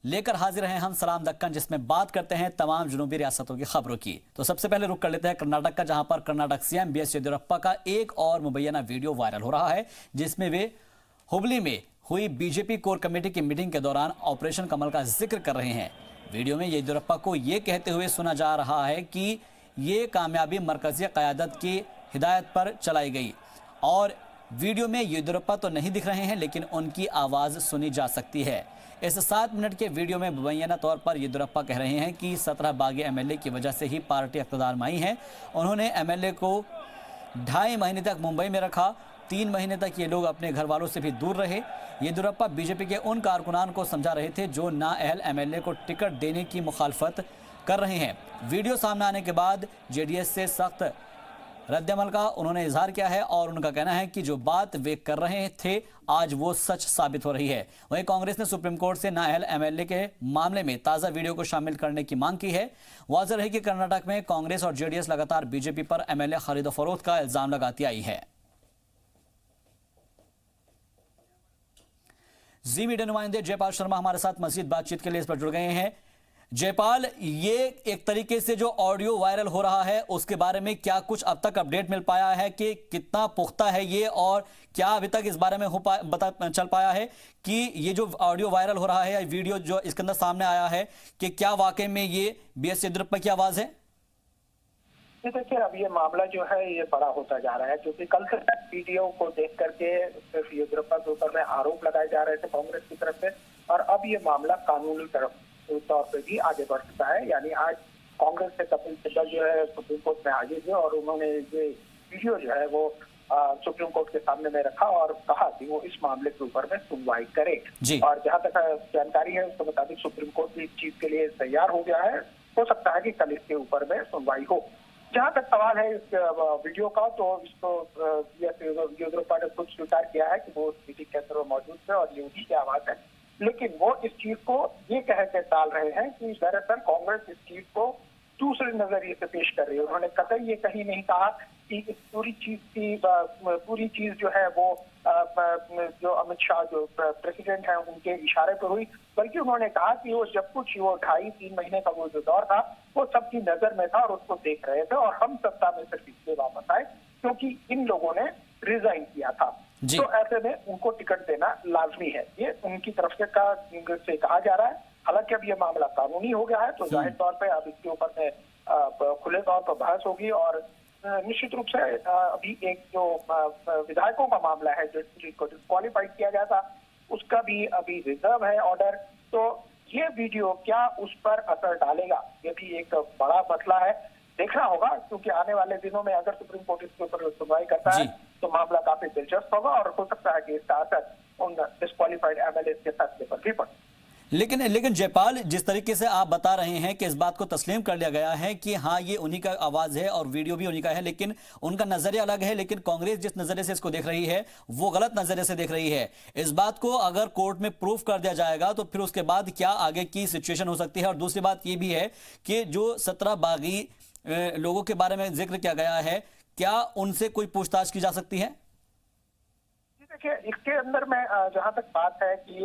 लेकर हाजिर हैं हम सलाम दक्कन, जिसमें बात करते हैं तमाम जुनूबी रियासतों की खबरों की। तो सबसे पहले रुख कर लेते हैं कर्नाटक का, जहां पर कर्नाटक सीएम बीएस येदियुरप्पा का एक और मुबैना वीडियो वायरल हो रहा है, जिसमें वे हुबली में हुई बीजेपी कोर कमेटी की मीटिंग के दौरान ऑपरेशन कमल का जिक्र कर रहे हैं। वीडियो में येदियुरप्पा को ये कहते हुए सुना जा रहा है कि ये कामयाबी मरकजी क़यादत की हिदायत पर चलाई गई। और वीडियो में येदियुरप्पा तो नहीं दिख रहे हैं, लेकिन उनकी आवाज़ सुनी जा सकती है। इस 7 मिनट के वीडियो में मुबैना तौर पर येदियुरप्पा कह रहे हैं कि 17 बागी एमएलए की वजह से ही पार्टी इक़्तिदार में आई है। उन्होंने एमएलए को 2.5 महीने तक मुंबई में रखा, 3 महीने तक ये लोग अपने घर वालों से भी दूर रहे। येदियुरप्पा बीजेपी के उन कारकुनान को समझा रहे थे जो नाअहल एमएलए को टिकट देने की मुखालफत कर रहे हैं। वीडियो सामने आने के बाद जेडीएस से सख्त रद्दअमल का उन्होंने इजहार किया है और उनका कहना है कि जो बात वे कर रहे थे आज वो सच साबित हो रही है। वहीं कांग्रेस ने सुप्रीम कोर्ट से नाअहल एमएलए के मामले में ताज़ा वीडियो को शामिल करने की मांग की है। वाज़ेह रहे कि कर्नाटक में कांग्रेस और जेडीएस लगातार बीजेपी पर एमएलए खरीदो फरोख्त का इल्जाम लगाती आई है। जी मीडिया नुमाइंदे जयपाल शर्मा हमारे साथ मजीद बातचीत के लिए इस पर जुड़ गए हैं। जयपाल, ये एक तरीके से जो ऑडियो वायरल हो रहा है उसके बारे में क्या कुछ अब तक अपडेट मिल पाया है कि कितना पुख्ता है ये, और क्या अभी तक इस बारे में चल पाया है कि ये जो ऑडियो वायरल हो रहा है या वीडियो जो इसके अंदर सामने आया है कि क्या वाकई में ये बीएस येदियुरप्पा की आवाज है? देखिए, अब ये मामला जो है ये बड़ा होता जा रहा है, क्योंकि कल से वीडियो को देख करके सिर्फ येदियुरप्पा के ऊपर में आरोप लगाए जा रहे थे कांग्रेस की तरफ से, और अब ये मामला कानूनी तरफ तौर पे भी आगे बढ़ चुका है। यानी आज कांग्रेस से कपिल सिब्बल जो है सुप्रीम कोर्ट में हाजिर हुए और उन्होंने ये वीडियो जो है वो सुप्रीम कोर्ट के सामने में रखा और कहा कि वो इस मामले के ऊपर में सुनवाई करे। और जहां तक जानकारी है उसके मुताबिक सुप्रीम कोर्ट भी इस चीज के लिए तैयार हो गया है। हो सकता है कि कल इसके ऊपर में सुनवाई हो। जहां तक सवाल है इस वीडियो का, तो इसको येदियुरप्पा ने खुद स्वीकार किया है कि वो मीटिंग के अंदर मौजूद थे और ये उन्हीं की आवाज है, लेकिन वो इस चीज को ये कह के टाल रहे हैं कि दरअसल कांग्रेस इस चीज को दूसरे नजरिए से पेश कर रही है। उन्होंने कतई ये कहीं नहीं कहा कि इस पूरी चीज जो है वो जो अमित शाह जो प्रेसिडेंट हैं उनके इशारे पर हुई, बल्कि उन्होंने कहा कि वो जब कुछ वो 2.5-3 महीने का वो जो दौर था वो सबकी नजर में था और उसको देख रहे थे, और हम सत्ता में सिर्फ इसलिए वापस आए क्योंकि इन लोगों ने रिजाइन किया था। तो ऐसे में उनको टिकट देना लाजमी है, ये उनकी तरफ से कहा जा रहा है। हालांकि अब ये मामला कानूनी हो गया है, तो जाहिर तौर पे अब इसके ऊपर में खुले तौर पर बहस होगी, और निश्चित रूप से अभी एक जो विधायकों का मामला है जिनको डिस्क्वालीफाइड किया गया था उसका भी अभी रिजर्व है ऑर्डर। तो ये वीडियो क्या उस पर असर डालेगा, ये भी एक बड़ा मसला है, देखना होगा। क्योंकि आने वाले दिनों में अगर सुप्रीम कोर्ट इसके ऊपर सुनवाई करता है तो मामला काफी दिलचस्प होगा और हो सकता है कि इसका असर उन डिस्क्वालीफाइड एमएलए के फैसले पर भी पड़े। लेकिन जयपाल, जिस तरीके से आप बता रहे हैं कि इस बात को तस्लीम कर लिया गया है कि हाँ ये उन्हीं का आवाज है और वीडियो भी उन्हीं का है, लेकिन उनका नजरिया अलग है, लेकिन कांग्रेस जिस नजरिए से इसको देख रही है वो गलत नजरिए से देख रही है। इस बात को अगर कोर्ट में प्रूफ कर दिया जाएगा तो फिर उसके बाद क्या आगे की सिचुएशन हो सकती है? और दूसरी बात ये भी है कि जो 17 बागी लोगों के बारे में जिक्र किया गया है, क्या उनसे कोई पूछताछ की जा सकती है? देखिए, इसके अंदर में जहां तक बात है कि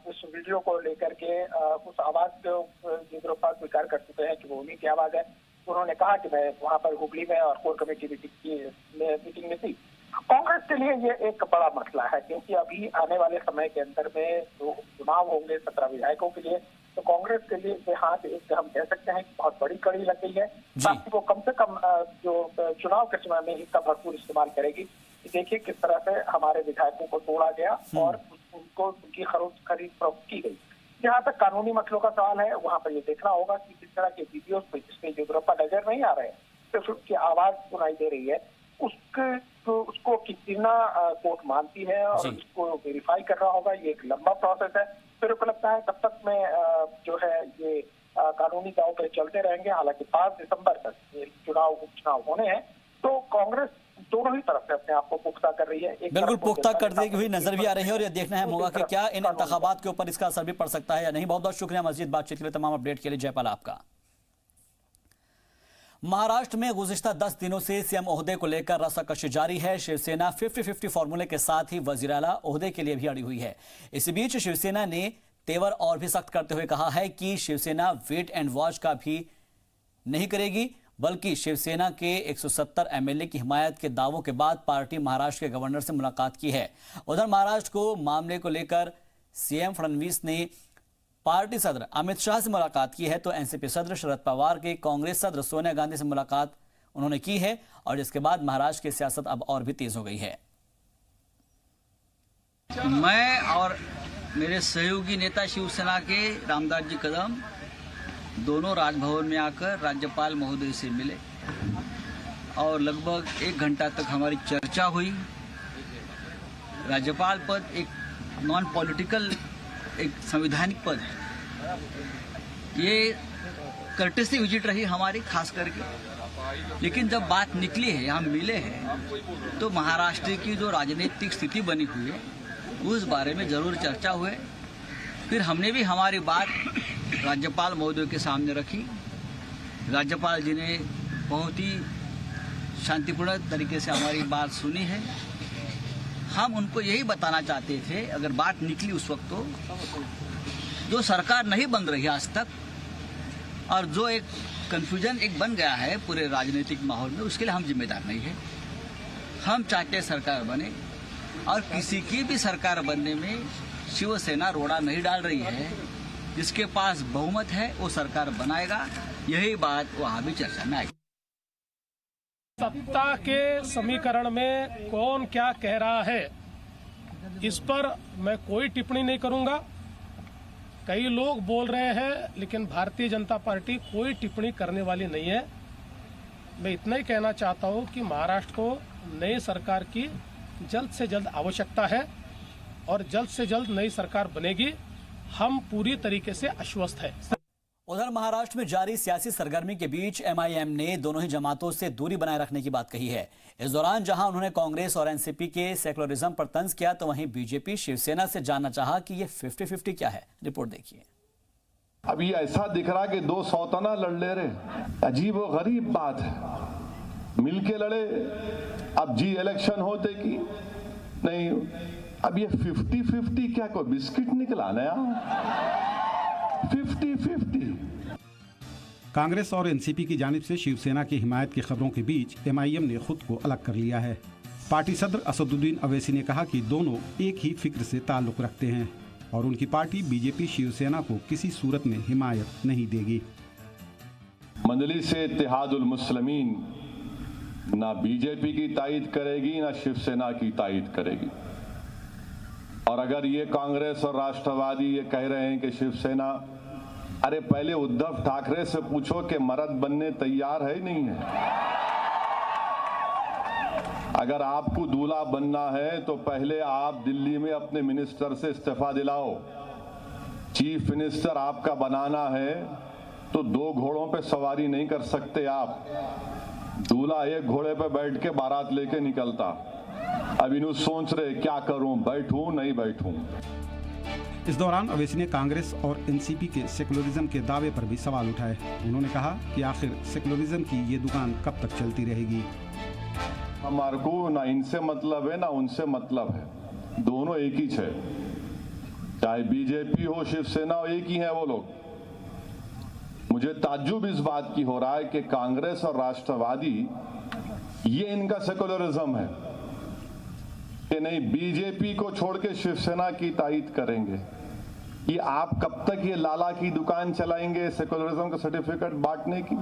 इस वीडियो को लेकर के उस आवाज को येदियुरप्पा स्वीकार कर चुके हैं कि वो उन्हीं की आवाज है। उन्होंने कहा कि मैं वहां पर हुबली में और कोर कमेटी मीटिंग में थी। कांग्रेस के लिए ये एक बड़ा मसला है, क्योंकि अभी आने वाले समय के अंदर में जो चुनाव होंगे 17 विधायकों के लिए, तो कांग्रेस के लिए हाथ एक हम कह सकते हैं कि बहुत बड़ी कड़ी लग गई है, ताकि वो कम से कम जो चुनाव के समय में इसका भरपूर इस्तेमाल करेगी। देखिए किस तरह से हमारे विधायकों को तोड़ा गया और उनको उनकी खरीद फरोख्त की गई। जहाँ तक कानूनी मसलों का सवाल है वहां पर ये देखना होगा कि किस तरह के वीडियोस पे जिसमें येदियुरप्पा नजर नहीं आ रहे हैं, सिर्फ उसकी आवाज सुनाई दे रही है, उसको कितना कोर्ट मानती है और उसको वेरीफाई करना होगा। ये एक लंबा प्रोसेस है, फिर को लगता है तब तक में जो है ये कानूनी दाव पे चलते रहेंगे। हालांकि 5 दिसंबर तक ये उपचुनाव होने हैं, तो कांग्रेस दोनों ही तरफ से अपने आप को पुख्ता कर रही है। बिल्कुल पुख्ता करते हुई नजर भी आ रही है और ये देखना है होगा कि क्या इन इंतखाबात के ऊपर इसका असर भी पड़ सकता है या नहीं। बहुत बहुत शुक्रिया मजीद बातचीत के लिए, तमाम अपडेट के लिए जयपाल आपका। महाराष्ट्र में गुज़िश्ता 10 दिनों से सीएम ओहदे को लेकर रस्साकशी जारी है। शिवसेना 50-50 फॉर्मूले के साथ ही वज़ीर आला ओहदे के लिए भी अड़ी हुई है। इसी बीच शिवसेना ने तेवर और भी सख्त करते हुए कहा है कि शिवसेना वेट एंड वॉच का भी नहीं करेगी, बल्कि शिवसेना के 170 एमएलए की हिमायत के दावों के बाद पार्टी महाराष्ट्र के गवर्नर से मुलाकात की है। उधर महाराष्ट्र को मामले को लेकर सीएम फडणवीस ने पार्टी सदर अमित शाह से मुलाकात की है, तो एनसीपी सदर शरद पवार के कांग्रेस सदर सोनिया गांधी से मुलाकात उन्होंने की है और जिसके बाद महाराष्ट्र की सियासत अब और भी तेज हो गई है। मैं और मेरे सहयोगी नेता शिवसेना के रामदास जी कदम दोनों राजभवन में आकर राज्यपाल महोदय से मिले और लगभग 1 घंटा तक हमारी चर्चा हुई। राज्यपाल पद एक नॉन पॉलिटिकल, एक संवैधानिक पद है। ये कर्टेसी विजिट रही हमारी खास करके, लेकिन जब बात निकली है, हम मिले हैं, तो महाराष्ट्र की जो राजनीतिक स्थिति बनी हुई है उस बारे में जरूर चर्चा हुए। फिर हमने भी हमारी बात राज्यपाल महोदय के सामने रखी। राज्यपाल जी ने बहुत ही शांतिपूर्ण तरीके से हमारी बात सुनी है। हम उनको यही बताना चाहते थे, अगर बात निकली उस वक्त, तो जो सरकार नहीं बन रही आज तक और जो एक कन्फ्यूजन एक बन गया है पूरे राजनीतिक माहौल में, उसके लिए हम जिम्मेदार नहीं है। हम चाहते हैं सरकार बने और किसी की भी सरकार बनने में शिवसेना रोड़ा नहीं डाल रही है। जिसके पास बहुमत है वो सरकार बनाएगा, यही बात वहां भी चर्चा में आई। सत्ता के समीकरण में कौन क्या कह रहा है, इस पर मैं कोई टिप्पणी नहीं करूंगा। कई लोग बोल रहे हैं, लेकिन भारतीय जनता पार्टी कोई टिप्पणी करने वाली नहीं है। मैं इतना ही कहना चाहता हूं कि महाराष्ट्र को नई सरकार की जल्द से जल्द आवश्यकता है और जल्द से जल्द नई सरकार बनेगी। हम पूरी तरीके से आश्वस्त हैं। उधर महाराष्ट्र में जारी सियासी सरगर्मी के बीच एमआईएम ने दोनों ही जमातों से दूरी बनाए रखने की बात कही है। इस दौरान जहां उन्होंने कांग्रेस और एनसीपी के सेकुलरिज्म पर तंज किया, तो वहीं बीजेपी शिवसेना से जानना चाहा कि ये 50-50 क्या है। रिपोर्ट देखिए। अब ये ऐसा दिख रहा कि 2 सौतना लड़ ले रहे, अजीब व गरीब बात है। मिलके लड़े, अब जी इलेक्शन होते कि नहीं। अब ये 50-50 क्या, कोई बिस्किट निकला नया? 50-50। कांग्रेस और एनसीपी की जानिब से शिवसेना की हिमायत की खबरों के बीच एमआईएम ने खुद को अलग कर लिया है। पार्टी सदर असदुद्दीन अवैसी ने कहा कि दोनों एक ही फिक्र से ताल्लुक रखते हैं और उनकी पार्टी बीजेपी शिवसेना को किसी सूरत में हिमायत नहीं देगी। मजलिस इत्तेहादुल मुस्लिमीन ना बीजेपी की तायद करेगी ना शिवसेना की तायद करेगी। और अगर ये कांग्रेस और राष्ट्रवादी ये कह रहे हैं कि शिवसेना, अरे पहले उद्धव ठाकरे से पूछो कि मर्द बनने तैयार है नहीं है। अगर आपको दूल्हा बनना है तो पहले आप दिल्ली में अपने मिनिस्टर से इस्तीफा दिलाओ। चीफ मिनिस्टर आपका बनाना है तो 2 घोड़ों पे सवारी नहीं कर सकते आप। दूल्हा एक घोड़े पे बैठ के बारात लेके निकलता। अब इन्हों सोच रहे क्या करूं, बैठूं नहीं बैठूं। इस दौरान अवैसी ने कांग्रेस और एनसीपी के सेकुलरिज्म के दावे पर भी सवाल उठाए। उन्होंने कहा कि आखिर सेकुलरिज्म की ये दुकान कब तक चलती रहेगी। हमारे को ना इनसे मतलब है ना उनसे मतलब है, दोनों एक ही है। चाहे बीजेपी हो शिवसेना हो, एक ही है वो लोग। मुझे ताज्जुब इस बात की हो रहा है कि कांग्रेस और राष्ट्रवादी ये इनका सेकुलरिज्म है कि नहीं बीजेपी को छोड़ के शिवसेना की तायद करेंगे। ये आप कब तक ये लाला की दुकान चलाएंगे सेकुलरिज्म का सर्टिफिकेट बांटने की?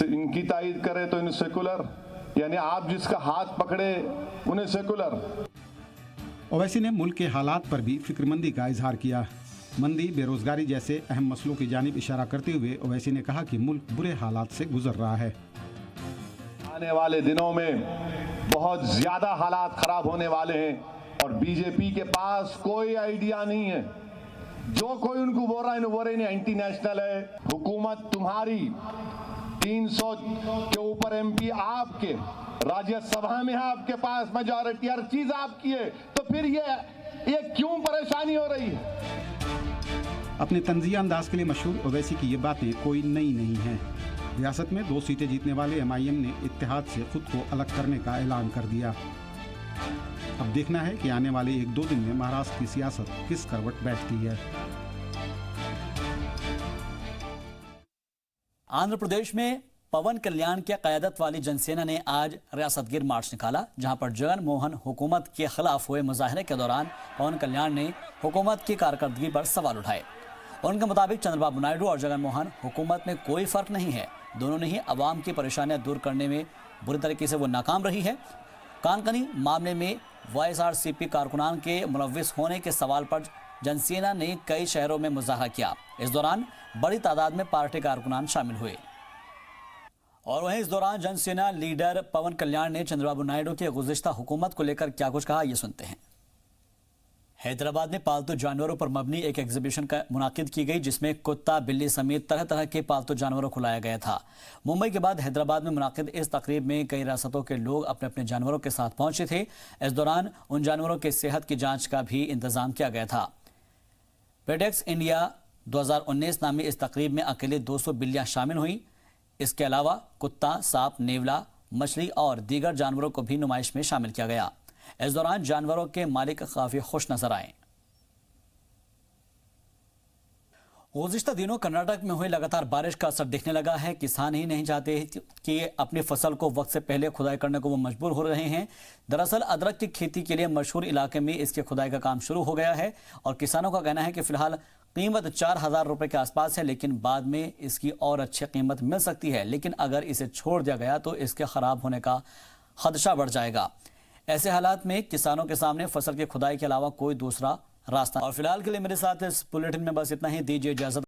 इनकी तायद करे तो इन सेकुलर, यानी आप जिसका हाथ पकड़े उन्हें सेकुलर। ओवैसी ने मुल्क के हालात पर भी फिक्रमंदी का इजहार किया। मंदी, बेरोजगारी जैसे अहम मसलों की जानिब इशारा करते हुए ओवैसी ने कहा कि मुल्क बुरे हालात से गुजर रहा है। आने वाले दिनों में बहुत ज्यादा हालात खराब होने वाले हैं और बीजेपी के पास कोई आइडिया नहीं है। जो कोई उनको बोल रहा है वो एंटी नेशनल है। हुकूमत तुम्हारी, 300 के ऊपर एमपी आपके, राज्यसभा में है आपके पास मेजॉरिटी, हर चीज आपकी है, तो फिर ये क्यों परेशानी हो रही है? अपने तंजिया अंदाज के लिए मशहूर ओवैसी की ये बातें कोई नई नहीं है। रियासत में 2 सीटें जीतने वाले एमआईएम ने इत्तेहाद से खुद को अलग करने का ऐलान कर दिया। अब देखना है कि आने वाले 1-2 दिन में महाराष्ट्र की सियासत किस करवट बैठती है। आंध्र प्रदेश में पवन कल्याण की क़यादत वाली जनसेना ने आज रियासतगिर मार्च निकाला, जहां पर जगन मोहन हुकूमत के खिलाफ हुए मुजाहरे के दौरान पवन कल्याण ने हुकूमत की कारकर्दगी पर सवाल उठाए। उनके मुताबिक चंद्रबाबू नायडू और जगन मोहन हुकूमत में कोई फर्क नहीं है, दोनों ने ही अवाम की परेशानियां दूर करने में बुरी तरीके से वो नाकाम रही है। कानकनी मामले में वाईएसआरसीपी कारकुनान के मुलव्विस होने के सवाल पर जनसेना ने कई शहरों में मुजाहरा किया। इस दौरान बड़ी तादाद में पार्टी कारकुनान शामिल हुए। और वहीं इस दौरान जनसेना लीडर पवन कल्याण ने चंद्रबाबू नायडू की गुज़िश्ता हुकूमत को लेकर क्या कुछ कहा, ये सुनते हैं। हैदराबाद में पालतू जानवरों पर मबनी एक एग्जीबिशन का मुनाकिद की गई, जिसमें कुत्ता, बिल्ली समेत तरह तरह के पालतू जानवरों को लाया गया था। मुंबई के बाद हैदराबाद में मुनाकिद इस तकरीब में कई रियासतों के लोग अपने अपने जानवरों के साथ पहुंचे थे। इस दौरान उन जानवरों की सेहत की जांच का भी इंतजाम किया गया था। पेडेक्स इंडिया 2019 नामी इस तकरीब में अकेले 200 बिल्लियां शामिल हुई। इसके अलावा कुत्ता, सांप, नेवला, मछली और दीगर जानवरों को भी नुमाइश में शामिल किया गया। इस दौरान जानवरों के मालिक काफी खुश नजर आए। गुज़िश्ता दिनों कर्नाटक में हुई लगातार बारिश का असर दिखने लगा है। किसान ही नहीं चाहते कि अपनी फसल को वक्त से पहले खुदाई करने को वो मजबूर हो रहे हैं। दरअसल अदरक की खेती के लिए मशहूर इलाके में इसके खुदाई का काम शुरू हो गया है और किसानों का कहना है कि फिलहाल कीमत 4,000 रुपए के आसपास है, लेकिन बाद में इसकी और अच्छी कीमत मिल सकती है। लेकिन अगर इसे छोड़ दिया गया तो इसके खराब होने का खदशा बढ़ जाएगा। ऐसे हालात में किसानों के सामने फसल की खुदाई के अलावा कोई दूसरा रास्ता। और फिलहाल के लिए मेरे साथ इस बुलेटिन में बस इतना ही। दीजिए इजाजत।